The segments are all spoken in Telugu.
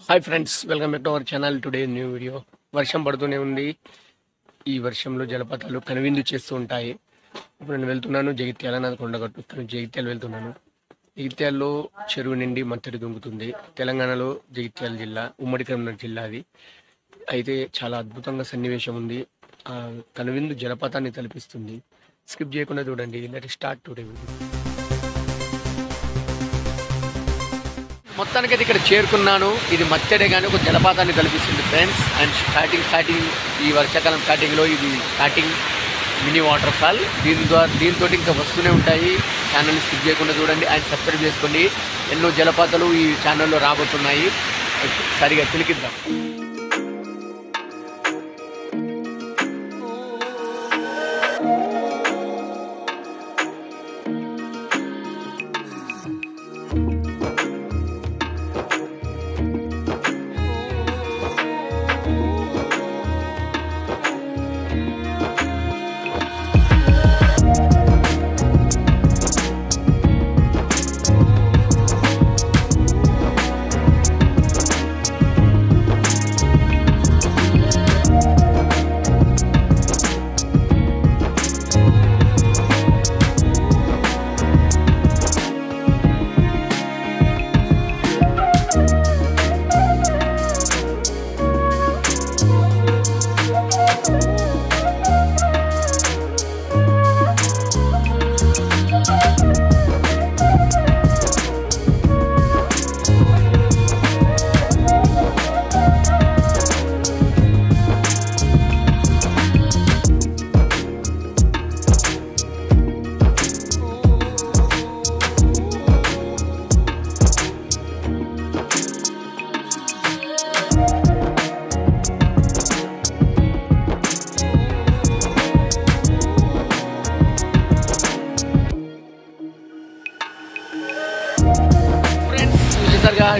Hi friends, welcome back to our channel. Today new video. వర్షం పడుతూనే ఉంది. ఈ వర్షంలో జలపాతాలు కనువిందు చేస్తూ ఉంటాయి. ఇప్పుడు నేను వెళ్తున్నాను జగిత్యాల, నాది కొండగట్టు. ఇక్కడ జగిత్యాల వెళ్తున్నాను. జగిత్యాలలో చెరువు నిండి మత్తడి దుంకుతుంది. తెలంగాణలో జగిత్యాల జిల్లా, ఉమ్మడి కరీంనగర్ జిల్లా అది. అయితే చాలా అద్భుతంగా సన్నివేశం ఉంది. ఆ కనువిందు జలపాతాన్ని తలపిస్తుంది. స్కిప్ చేయకుండా చూడండి. Let start today video. మొత్తానికి అయితే ఇక్కడ చేరుకున్నాను. ఇది మత్తడే కానీ ఒక జలపాతాన్ని కల్పిస్తుంది ఫ్రెండ్స్. అండ్ స్టార్టింగ్ ఈ వర్షాకాలం స్టార్టింగ్లో ఇది స్టార్టింగ్ మినీ వాటర్ ఫాల్. దీంతో ఇంకా వస్తూనే ఉంటాయి. ఛానల్ని స్కిప్ చేయకుండా చూడండి అండ్ సబ్స్క్రైబ్ చేసుకోండి. ఎన్నో జలపాతాలు ఈ ఛానల్లో రాబోతున్నాయి. సరిగా తిలికిద్దాం.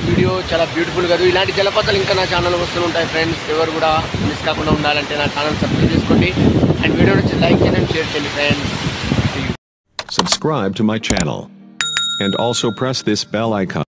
వీడియో చాలా బ్యూటిఫుల్ కదా. ఇలాంటి జలపాతాలు ఇంకా నా ఛానల్ వస్తూ ఉంటాయి ఫ్రెండ్స్. ఎవరు కూడా మిస్ కాకుండా ఉండాలంటే నా ఛానల్ సబ్స్క్రైబ్ చేసుకోండి అండ్ వీడియో నుంచి లైక్ చేయండి, షేర్ చేయండి friends. Subscribe to my channel and also press this bell icon.